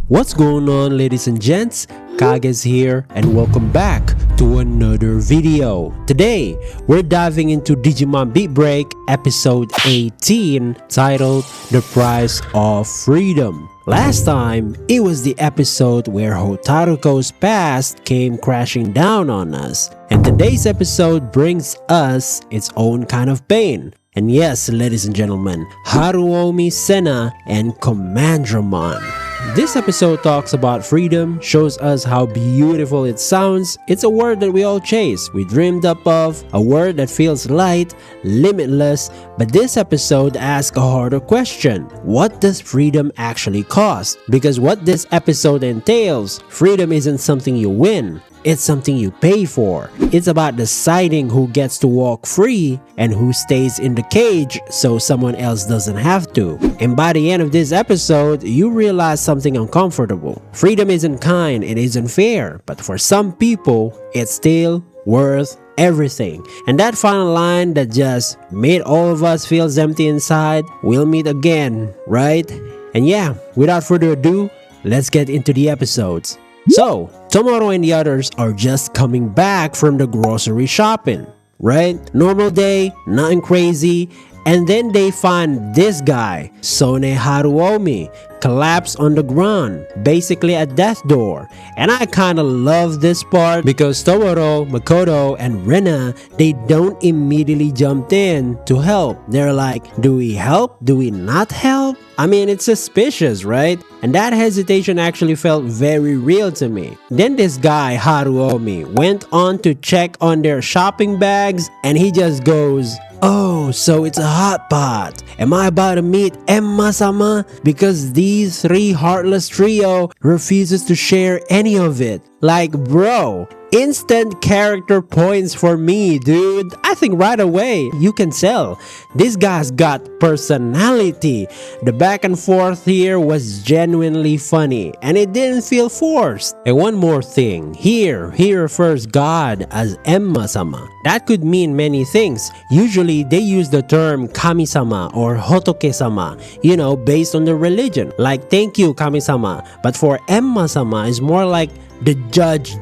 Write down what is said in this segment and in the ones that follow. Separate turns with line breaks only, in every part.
What's going on, ladies and gents? Kage's here and welcome back to another video. Today, we're diving into Digimon Beatbreak episode 18 titled The Price of Freedom. Last time, it was the episode where Hotaruko's past came crashing down on us. And today's episode brings us its own kind of pain. And yes, ladies and gentlemen, Haruomi Senna and Kageromon. This episode talks about freedom, shows us how beautiful it sounds. It's a word that we all chase, we dreamed up of, a word that feels light, limitless. But this episode asks a harder question. What does freedom actually cost? Because what this episode entails, freedom isn't something you win. It's something you pay for. It's about deciding who gets to walk free and who stays in the cage so someone else doesn't have to. And by the end of this episode, you realize something uncomfortable. Freedom isn't kind, it isn't fair, but for some people, it's still worth everything. And that final line that just made all of us feel empty inside, we'll meet again, right? And yeah, without further ado, let's get into the episodes. So, Tomoro and the others are just coming back from the grocery shopping, right? Normal day, nothing crazy, and then they find this guy, Sone Haruomi, collapsed on the ground, basically a death door. And I kinda love this part because Tomoro, Makoto, and Rena, they don't immediately jump in to help. They're like, do we help? Do we not help? I mean, it's suspicious, right? And that hesitation actually felt very real to me. Then this guy, Haruomi, went on to check on their shopping bags and he just goes, "Oh, so it's a hot pot. Am I about to meet Emma-sama? Because these three heartless trio refuses to share any of it." Like, bro, instant character points for me, dude. I think right away, you can tell. This guy's got personality. The back and forth here was genuinely funny, and it didn't feel forced. And one more thing, here, he refers God as Emma-sama. That could mean many things. Usually, they use the term Kami-sama or Hotoke-sama, based on the religion. Like, thank you, Kami-sama. But for Emma-sama, it's more like the judge,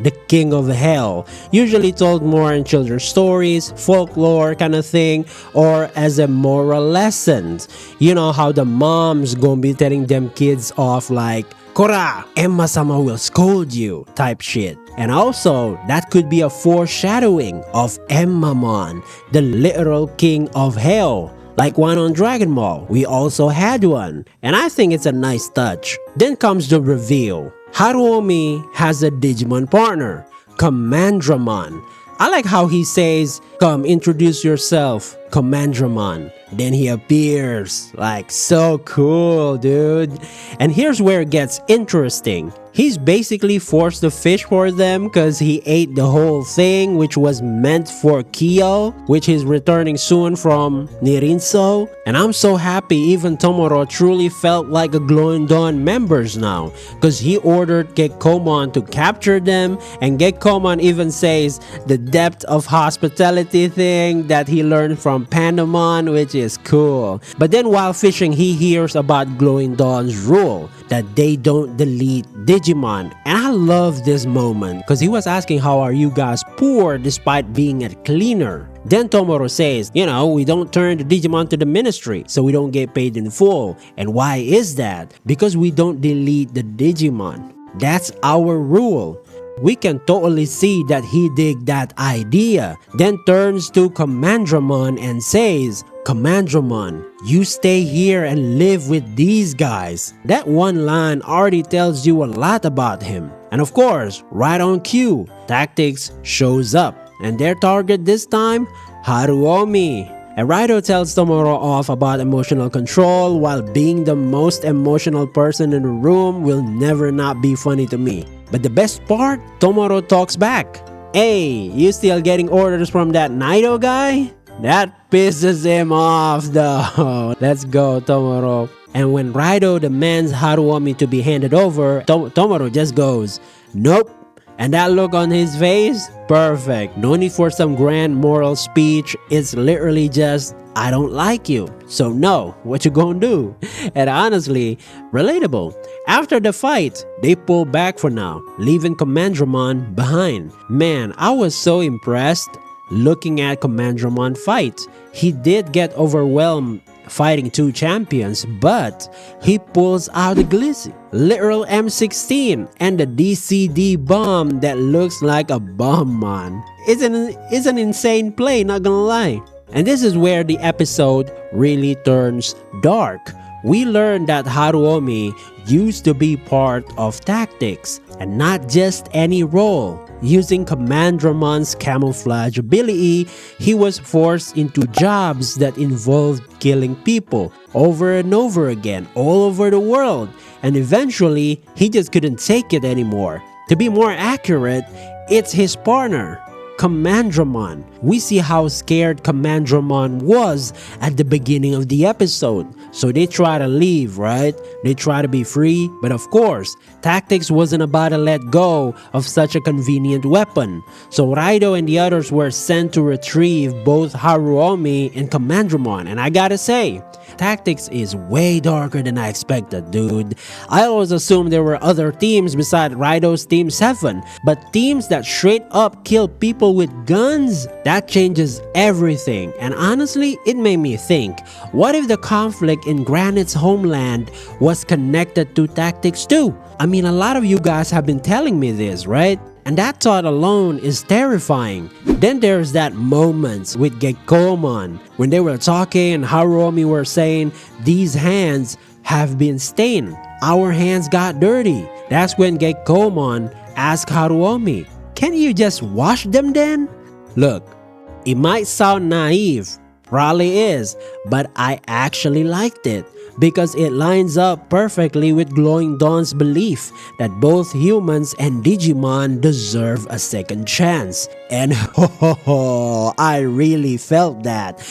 the king of hell, usually told more in children's stories, folklore kind of thing, or as a moral lesson. You know how the moms gonna be telling them kids off like, "Kora, Emma-sama will scold you," type shit. And also, that could be a foreshadowing of Emmamon, the literal king of hell. Like one on Dragon Ball, we also had one, and I think it's a nice touch. Then comes the reveal. Haruomi has a Digimon partner, Kageromon. I like how he says, "Come introduce yourself, Kageromon." Then he appears, like so cool, dude. And here's where it gets interesting. He's basically forced the fish for them because he ate the whole thing, which was meant for Kyo, which is returning soon from Nirinso. And I'm so happy even Tomoro truly felt like a Glowing Dawn members now, because he ordered Gekkomon to capture them, and Gekkomon even says the depth of hospitality thing that he learned from Pandamon, which is cool. But then while fishing, he hears about Glowing Dawn's rule that they don't delete Digimon. And I love this moment because he was asking, how are you guys poor despite being a cleaner? Then Tomoro says, we don't turn the Digimon to the ministry, so we don't get paid in full. And why is that? Because we don't delete the Digimon. That's our rule. We can totally see that he dig that idea. Then turns to Kageromon and says, "Kageromon, you stay here and live with these guys." That one line already tells you a lot about him. And of course, right on cue, Tactics shows up. And their target this time, Haruomi. And Raido tells Tomoro off about emotional control while being the most emotional person in the room will never not be funny to me. But the best part, Tomoro talks back. "Hey, you still getting orders from that Naito guy?" That pisses him off though. Let's go, Tomoro. And when Raido demands Haruomi to be handed over, Tomoro just goes, "Nope, And that look on his face? Perfect. No need for some grand moral speech. It's literally just, I don't like you. So no, what you gonna do? And honestly, relatable. After the fight, they pull back for now, leaving Commandromon behind. Man, I was so impressed looking at Commandromon fight. He did get overwhelmed fighting two champions, but he pulls out a glizzy, literal M16, and the DCD bomb that looks like a bomb, man. It's an insane play, not gonna lie. And this is where the episode really turns dark. We learn that Haruomi used to be part of tactics, and not just any role. Using Commandromon's camouflage ability, he was forced into jobs that involved killing people over and over again all over the world, and eventually he just couldn't take it anymore. To be more accurate, it's his partner, Commandromon. We see how scared Commandromon was at the beginning of the episode. So they try to leave, right? They try to be free, but of course, tactics wasn't about to let go of such a convenient weapon. So Raido and the others were sent to retrieve both Haruomi and Commandromon. And I gotta say, tactics is way darker than I expected, dude. I always assumed there were other teams beside Raido's Team 7, but teams that straight up kill people with guns? That changes everything. And honestly, it made me think, what if the conflict in Granite's homeland was connected to tactics too? I mean, a lot of you guys have been telling me this, right? And that thought alone is terrifying. Then there's that moment with Gekkomon when they were talking and Haruomi were saying, these hands have been stained. Our hands got dirty. That's when Gekkomon asked Haruomi, can you just wash them then? Look, it might sound naive, probably is, but I actually liked it because it lines up perfectly with Glowing Dawn's belief that both humans and Digimon deserve a second chance. And I really felt that.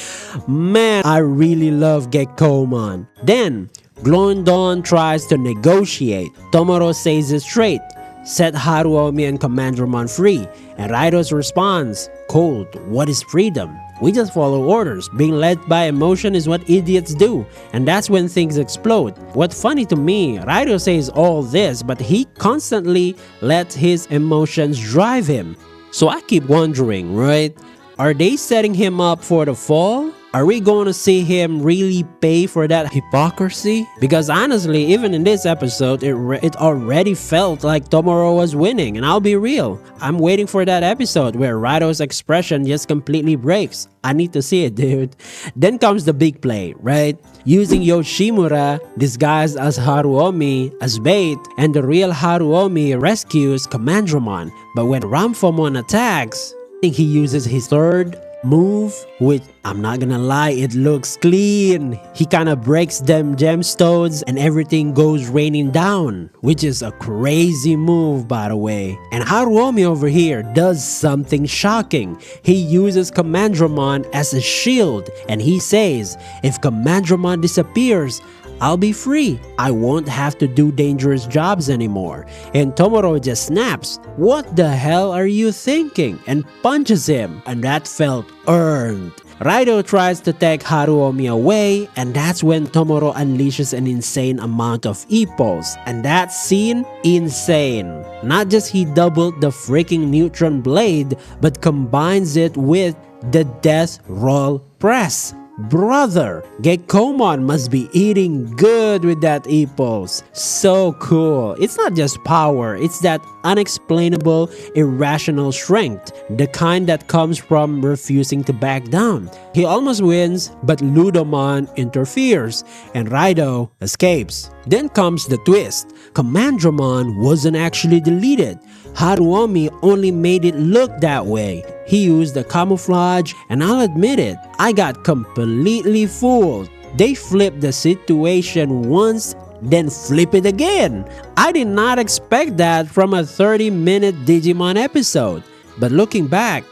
Man, I really love Gekkomon. Then, Glowing Dawn tries to negotiate. Tomoro says it straight, set Haruomi and Commandromon free, and Raido's response, cold, what is freedom? We just follow orders. Being led by emotion is what idiots do, and that's when things explode. What's funny to me, Raido says all this, but he constantly lets his emotions drive him. So I keep wondering, right? Are they setting him up for the fall? Are we going to see him really pay for that hypocrisy? Because honestly, even in this episode, it already felt like Tomoro was winning. And I'll be real, I'm waiting for that episode where Raido's expression just completely breaks. I need to see it, dude. Then comes the big play, right? Using Yoshimura, disguised as Haruomi, as bait, and the real Haruomi rescues Commandromon. But when Ramphomon attacks, I think he uses his third move, which I'm not gonna lie, it looks clean. He kind of breaks them gemstones and everything goes raining down, which is a crazy move, by the way. And Haruomi over here does something shocking. He uses Commandromon as a shield, and he says, if Commandromon disappears, I'll be free. I won't have to do dangerous jobs anymore. And Tomoro just snaps, what the hell are you thinking? And punches him. And that felt earned. Raido tries to take Haruomi away, and that's when Tomoro unleashes an insane amount of E-Pulse. And that scene, insane. Not just he doubled the freaking neutron blade, but combines it with the death roll press. Brother, Gekkomon must be eating good with that E-Pulse. So cool. It's not just power, it's that unexplainable, irrational strength. The kind that comes from refusing to back down. He almost wins, but Ludomon interferes, and Raido escapes. Then comes the twist. Commandromon wasn't actually deleted. Haruomi only made it look that way. He used the camouflage, and I'll admit it, I got completely fooled. They flipped the situation once, then flip it again. I did not expect that from a 30-minute Digimon episode. But looking back,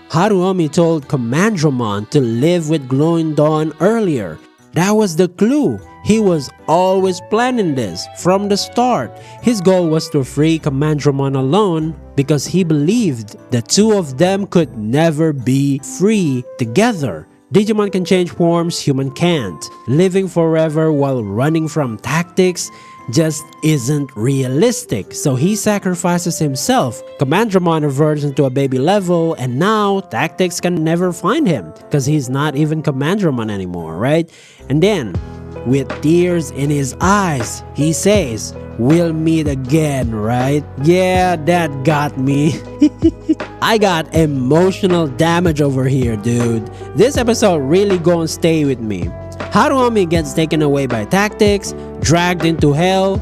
Haruomi told Commandromon to live with Glowing Dawn earlier. That was the clue. He was always planning this from the start. His goal was to free Kageromon alone because he believed the two of them could never be free together. Digimon can change forms, human can't. Living forever while running from tactics just isn't realistic, so he sacrifices himself. Kageromon reverts into a baby level, and now tactics can never find him because he's not even Kageromon anymore, right? And then, with tears in his eyes, he says, "We'll meet again, right?" Yeah, that got me. I got emotional damage over here, dude. This episode really gonna stay with me. Haruomi gets taken away by tactics, dragged into hell,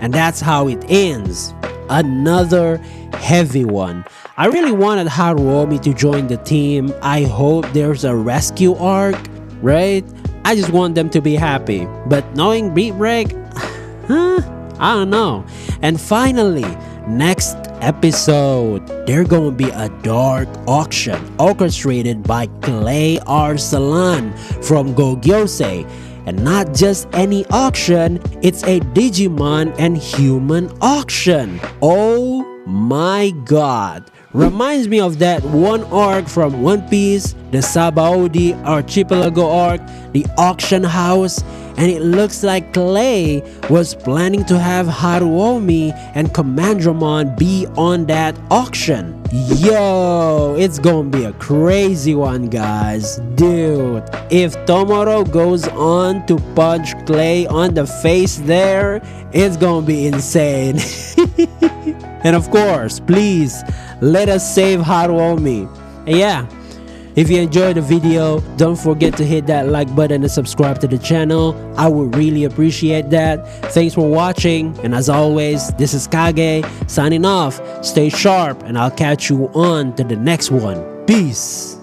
and that's how it ends. Another heavy one. I really wanted Haruomi to join the team. I hope there's a rescue arc, right? I just want them to be happy. But knowing Beatbreak, I don't know. And finally, next episode, there's gonna be a dark auction orchestrated by Clay Arsalan from Gogyosei. And not just any auction, it's a Digimon and human auction. Oh my god. Reminds me of that one arc from One Piece, the Sabaody Archipelago arc, the auction house, and it looks like Clay was planning to have Haruomi and Kageromon be on that auction. Yo, it's gonna be a crazy one, guys. Dude, if Tomoro goes on to punch Clay on the face there, it's gonna be insane. And of course, please, let us save Haruomi. And yeah, if you enjoyed the video, don't forget to hit that like button and subscribe to the channel. I would really appreciate that. Thanks for watching, and as always, this is Kage signing off. Stay sharp, and I'll catch you on to the next one. Peace.